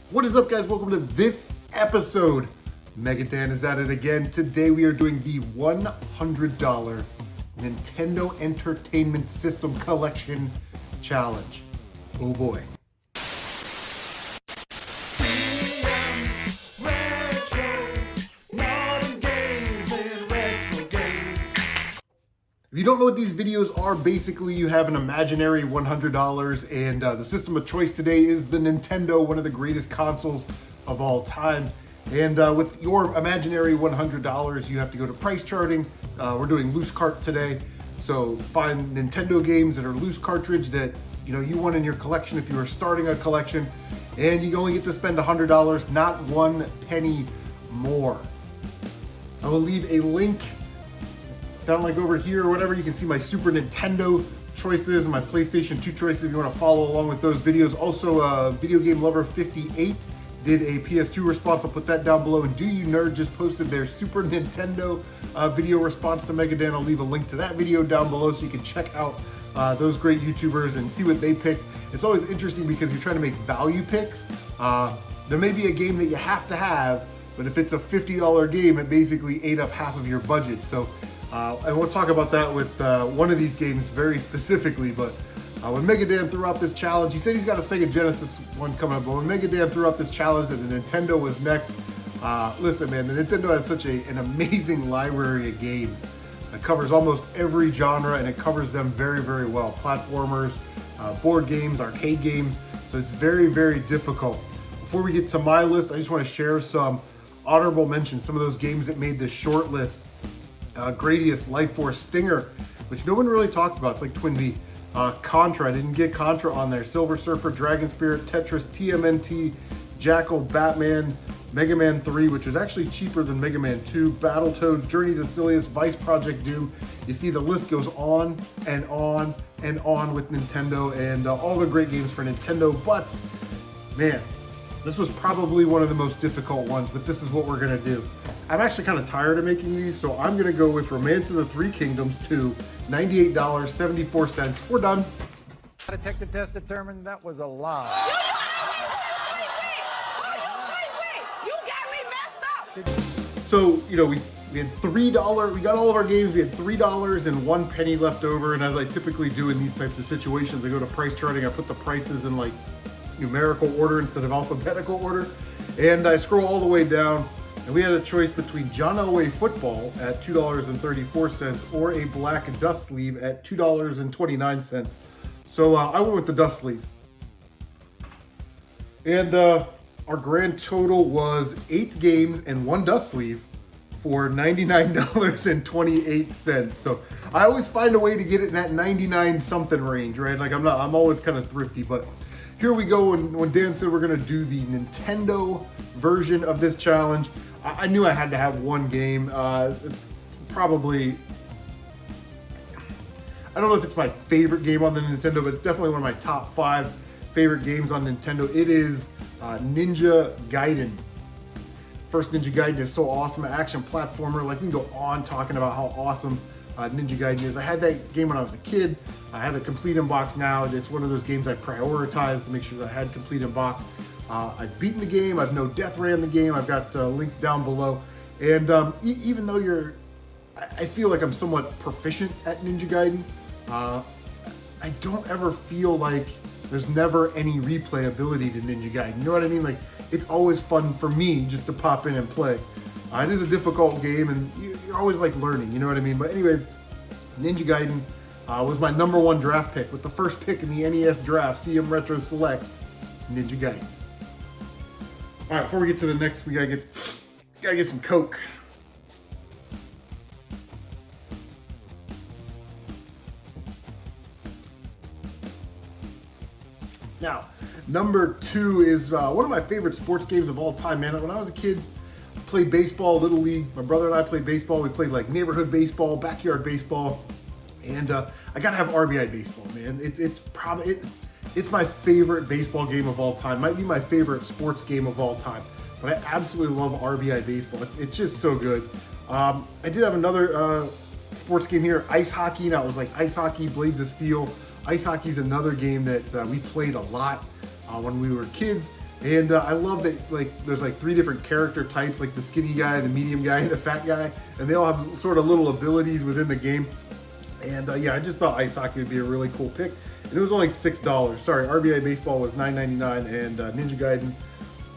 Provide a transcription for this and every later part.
What is up, guys? Welcome to this episode. Megadan is at it again. Today we are doing the $100 Nintendo Entertainment System Collection Challenge. Oh boy. If you don't know what these videos are, basically you have an imaginary $100 and the system of choice today is the Nintendo, one of the greatest consoles of all time. And with your imaginary $100, you have to go to price charting. We're doing loose cart today. So find Nintendo games that are loose cartridge that you want in your collection if you are starting a collection. And you only get to spend $100, not 1 penny more. I will leave a link down like over here or whatever. You can see my Super Nintendo choices and my PlayStation 2 choices if you want to follow along with those videos. Also, Video Game Lover 58 did a PS2 response. I'll put that down below. And Do You Nerd just posted their Super Nintendo video response to Megadan. I'll leave a link to that video down below so you can check out those great YouTubers and see what they picked. It's always interesting because you're trying to make value picks. There may be a game that you have to have, but if it's a $50 game, it basically ate up half of your budget. So and we'll talk about that with one of these games very specifically, but when Megadan threw out this challenge, he said he's got a Sega Genesis one coming up, but when Megadan threw out this challenge that the Nintendo was next, listen man, the Nintendo has such an amazing library of games. It covers almost every genre and it covers them very, very well. Platformers, board games, arcade games, so it's very, very difficult. Before we get to my list, I just want to share some honorable mentions, some of those games that made this short list. Gradius, Life Force, Stinger, which no one really talks about. It's like Twin V. Contra, I didn't get Contra on there. Silver Surfer, Dragon Spirit, Tetris, TMNT, Jackal, Batman, Mega Man 3, which was actually cheaper than Mega Man 2, Battletoads, Journey to Silius, Vice Project Doom. You see the list goes on and on and on with Nintendo and all the great games for Nintendo, but man, this was probably one of the most difficult ones, but this is what we're gonna do. I'm actually kind of tired of making these, so I'm gonna go with Romance of the Three Kingdoms 2, $98.74. We're done. Detective test determined that was a lie. Wait, you got me messed up. So, we had $3, we got all of our games, we had $3 and 1 penny left over, and as I typically do in these types of situations, I go to price charting, I put the prices in like numerical order instead of alphabetical order, and I scroll all the way down. And we had a choice between John Elway Football at $2.34 or a black dust sleeve at $2.29. So I went with the dust sleeve. And our grand total was 8 games and 1 dust sleeve for $99.28. So I always find a way to get it in that 99 something range, right? Like I'm always kind of thrifty, but here we go. When Dan said we're gonna do the Nintendo version of this challenge, I knew I had to have one game. Probably, I don't know if it's my favorite game on the Nintendo, but it's definitely one of my top 5 favorite games on Nintendo. It is Ninja Gaiden. First Ninja Gaiden is so awesome, an action platformer. Like, we can go on talking about how awesome Ninja Gaiden is. I had that game when I was a kid. I have it complete in box now. It's one of those games I prioritized to make sure that I had complete in box. I've beaten the game. I've no death ran the game. I've got a link down below. And even though I feel like I'm somewhat proficient at Ninja Gaiden, I don't ever feel like there's never any replayability to Ninja Gaiden. You know what I mean? Like, it's always fun for me just to pop in and play. It is a difficult game, and you're always like learning. You know what I mean? But anyway, Ninja Gaiden was my #1 draft pick with the first pick in the NES draft. CM Retro selects Ninja Gaiden. All right, before we get to the next, we gotta get some Coke. Now, #2 is one of my favorite sports games of all time, man. When I was a kid, I played baseball, Little League. My brother and I played baseball. We played like neighborhood baseball, backyard baseball, and I gotta have RBI baseball, man. It's my favorite baseball game of all time. Might be my favorite sports game of all time. But I absolutely love RBI baseball. It's just so good. I did have another sports game here, ice hockey. Now it was like ice hockey, Blades of Steel. Ice hockey is another game that we played a lot when we were kids. And I love that, like, there's like 3 different character types, like the skinny guy, the medium guy, and the fat guy, and they all have sort of little abilities within the game. And yeah, I just thought ice hockey would be a really cool pick, and it was only $6. Sorry, RBI baseball was $9.99, and Ninja Gaiden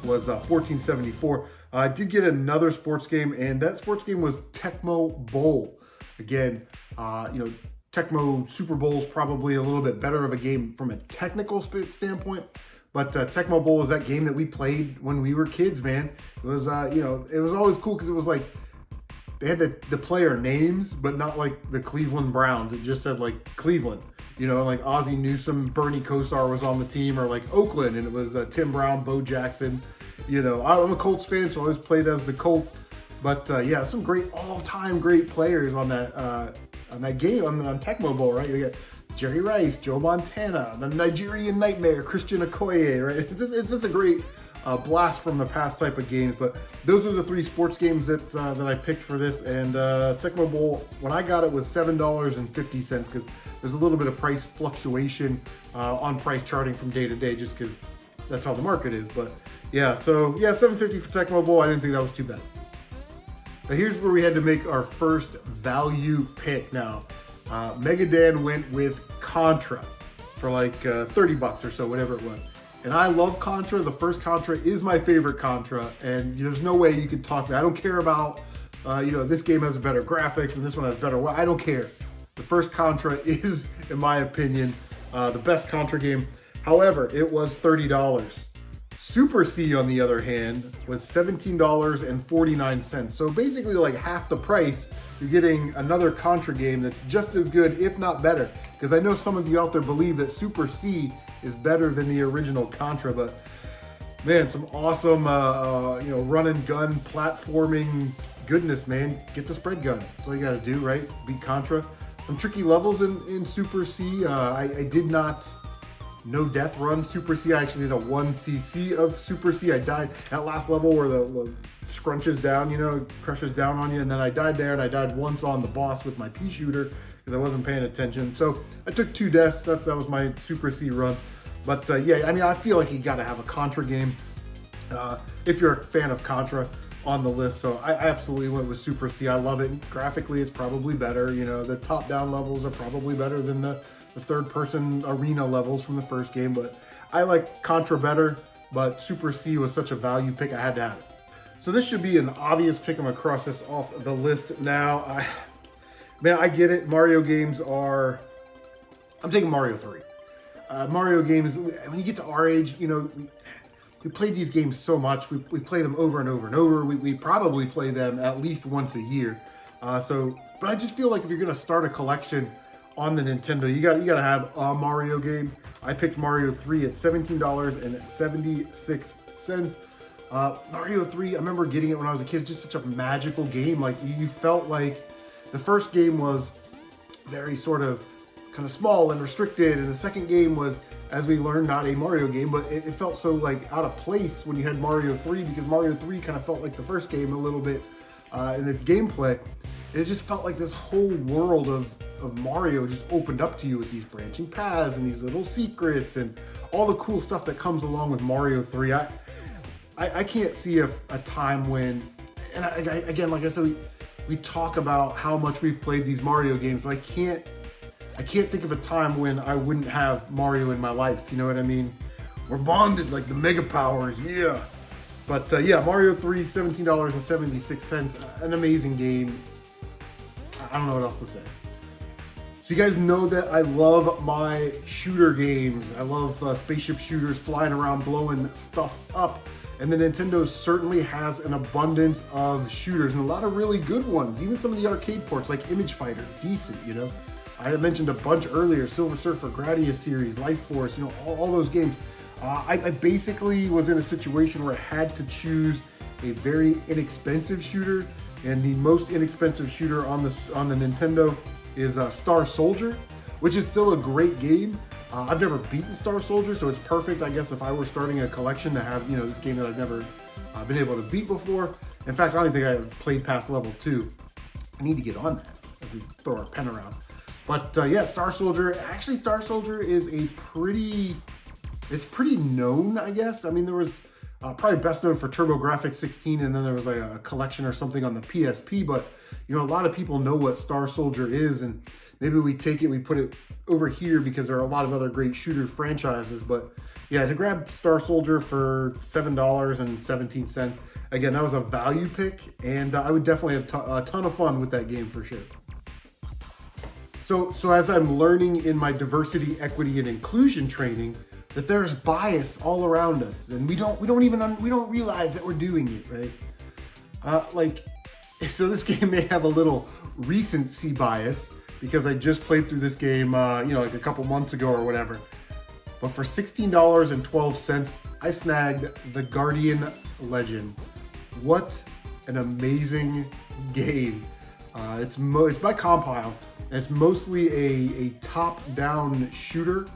was $14.74. I did get another sports game, and that sports game was Tecmo Bowl. Again, Tecmo Super Bowl is probably a little bit better of a game from a technical standpoint. But Tecmo Bowl was that game that we played when we were kids, man. It was, it was always cool because it was like, they had the player names, but not like the Cleveland Browns. It just said like Cleveland, like Ozzie Newsome, Bernie Kosar was on the team, or like Oakland, and it was Tim Brown, Bo Jackson. I'm a Colts fan, so I always played as the Colts. But yeah, some great all-time great players on that game on Tecmo Bowl, right? You got Jerry Rice, Joe Montana, the Nigerian Nightmare, Christian Okoye, right? It's just a great blast from the past type of games. But those are the 3 sports games that I picked for this. And Tecmo Bowl, when I got it, was $7.50 because there's a little bit of price fluctuation on price charting from day to day, just because that's how the market is. But yeah, so yeah, $7.50 for Tecmo Bowl. I didn't think that was too bad. But here's where we had to make our first value pick. Now, Megadan went with Contra for like $30 or so, whatever it was. And I love Contra. The first Contra is my favorite Contra, and there's no way you could talk to me. I don't care about, this game has better graphics and this one has better. Well, I don't care. The first Contra is, in my opinion, the best Contra game. However, it was $30. Super C, on the other hand, was $17.49. So basically like half the price, you're getting another Contra game that's just as good, if not better. Because I know some of you out there believe that Super C is better than the original Contra, but man, some awesome, run and gun platforming goodness, man. Get the spread gun. That's all you got to do, right? Beat Contra. Some tricky levels in Super C. I did not no death run Super C. I actually did a 1cc of Super C. I died at last level where the scrunches down, crushes down on you, and then I died there, and I died once on the boss with my pea shooter because I wasn't paying attention. So I took 2 deaths. That was my Super C run. But yeah, I mean, I feel like you got to have a Contra game if you're a fan of Contra on the list. So I absolutely went with Super C. I love it. Graphically, it's probably better. The top-down levels are probably better than the third-person arena levels from the first game, but I like Contra better, but Super C was such a value pick, I had to have it. So this should be an obvious pick. I'm gonna cross this off the list now. I get it. Mario games I'm taking Mario 3. Mario games, when you get to our age, we played these games so much. We play them over and over and over. We probably play them at least once a year. But I just feel like if you're gonna start a collection on the Nintendo, you gotta have a Mario game. I picked Mario 3 at $17.76. Mario 3, I remember getting it when I was a kid. It's just such a magical game. Like, you felt like the first game was very sort of kind of small and restricted, and the second game was, as we learned, not a Mario game, but it felt so like out of place when you had Mario 3, because Mario 3 kind of felt like the first game a little bit in its gameplay. It just felt like this whole world of Mario just opened up to you with these branching paths and these little secrets and all the cool stuff that comes along with Mario 3. I can't see a time when, and again, like I said, we talk about how much we've played these Mario games, but I can't think of a time when I wouldn't have Mario in my life. You know what I mean? We're bonded like the Mega Powers, yeah. But yeah, Mario 3, $17.76, an amazing game. I don't know what else to say. So you guys know that I love my shooter games. I love spaceship shooters, flying around, blowing stuff up. And the Nintendo certainly has an abundance of shooters and a lot of really good ones. Even some of the arcade ports like Image Fighter, decent, I had mentioned a bunch earlier, Silver Surfer, Gradius series, Life Force, all those games. I basically was in a situation where I had to choose a very inexpensive shooter, and the most inexpensive shooter on the Nintendo is Star Soldier, which is still a great game. I've never beaten Star Soldier, so it's perfect, I guess, if I were starting a collection to have, this game that I've never been able to beat before. In fact, I don't think I've played past level 2. I need to get on that if we throw our pen around. But yeah, Star Soldier, actually Star Soldier is it's pretty known, I guess. I mean, there was Probably best known for TurboGrafx 16, and then there was like a collection or something on the PSP. But you know, a lot of people know what Star Soldier is, and maybe we take it, we put it over here because there are a lot of other great shooter franchises. But yeah, to grab Star Soldier for $7.17, again, that was a value pick, and I would definitely have a ton of fun with that game for sure. So as I'm learning in my diversity, equity, and inclusion training, that there's bias all around us, and we don't realize that we're doing it, right? So this game may have a little recency bias because I just played through this game, like a couple months ago or whatever. But for $16.12, I snagged the Guardian Legend. What an amazing game! It's by Compile, and it's mostly a top-down shooter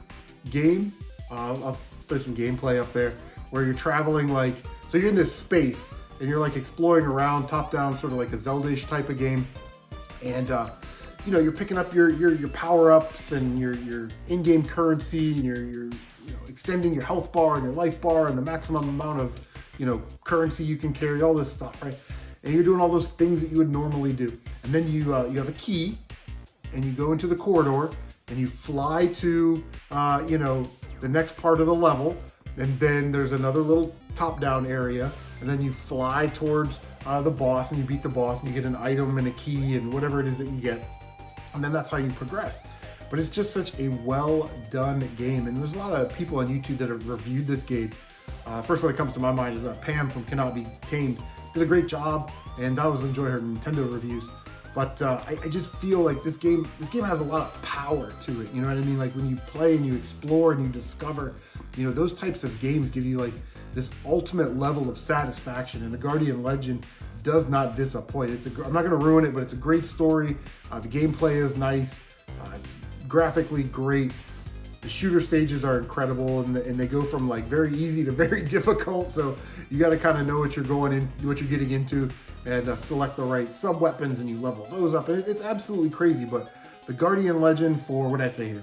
game. I'll throw some gameplay up there where you're traveling so you're in this space and you're exploring around, top-down, sort of like a Zelda-ish type of game, and you're picking up your power-ups and your in-game currency, and you're extending your health bar and your life bar and the maximum amount of currency you can carry, all this stuff, right? And you're doing all those things that you would normally do. And then you have a key, and you go into the corridor, and you fly to, the next part of the level. And then there's another little top-down area. And then you fly towards the boss, and you beat the boss, and you get an item and a key and whatever it is that you get. And then that's how you progress. But it's just such a well-done game. And there's a lot of people on YouTube that have reviewed this game. First one that comes to my mind is Pam from Cannot Be Tamed. Did a great job, and I always enjoy her Nintendo reviews. But I just feel like this game has a lot of power to it. You know what I mean? Like when you play and you explore and you discover, those types of games give you this ultimate level of satisfaction. And the Guardian Legend does not disappoint. I'm not going to ruin it, but it's a great story. The gameplay is nice, graphically great. The shooter stages are incredible, and they go from very easy to very difficult. So you got to kind of know what you're getting into, and select the right sub weapons, and you level those up. And it's absolutely crazy. But the Guardian Legend for, what did I say here?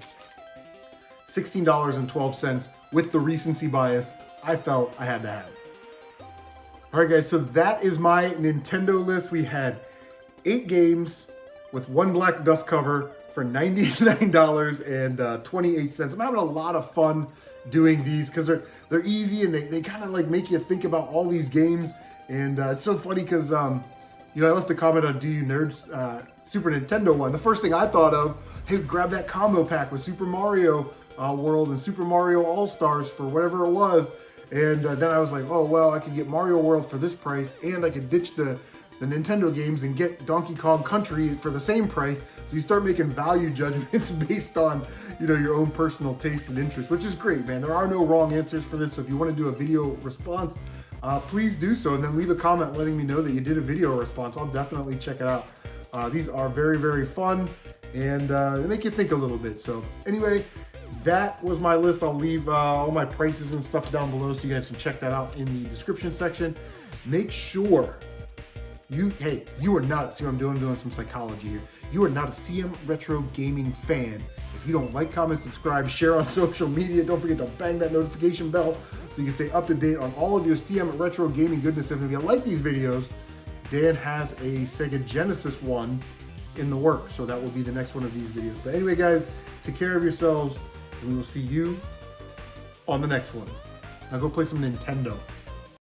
$16.12 with the recency bias. I felt I had to have it. All right, guys. So that is my Nintendo list. We had 8 games with 1 black dust cover for $99.28. I'm having a lot of fun doing these because they're easy, and they kind of make you think about all these games. And it's so funny because I left a comment on Do You Nerds Super Nintendo one. The first thing I thought of, hey, grab that combo pack with Super Mario World and Super Mario All-Stars for whatever it was. And then I was like, oh, well, I could get Mario World for this price, and I could ditch the Nintendo games and get Donkey Kong Country for the same price. So you start making value judgments based on, your own personal taste and interest, which is great, man. There are no wrong answers for this. So if you want to do a video response, please do so, and then leave a comment letting me know that you did a video response. I'll definitely check it out. These are very, very fun, and they make you think a little bit. So anyway, that was my list. I'll leave all my prices and stuff down below so you guys can check that out in the description section. Make sure you are not, see what I'm doing some psychology here. You are not a CM Retro Gaming fan if you don't like, comment, subscribe, share on social media. Don't forget to bang that notification bell so you can stay up to date on all of your CM Retro Gaming goodness. And if you like these videos, Dan has a Sega Genesis one in the works, so that will be the next one of these videos. But anyway, guys, take care of yourselves, and we will see you on the next one. Now go play some Nintendo.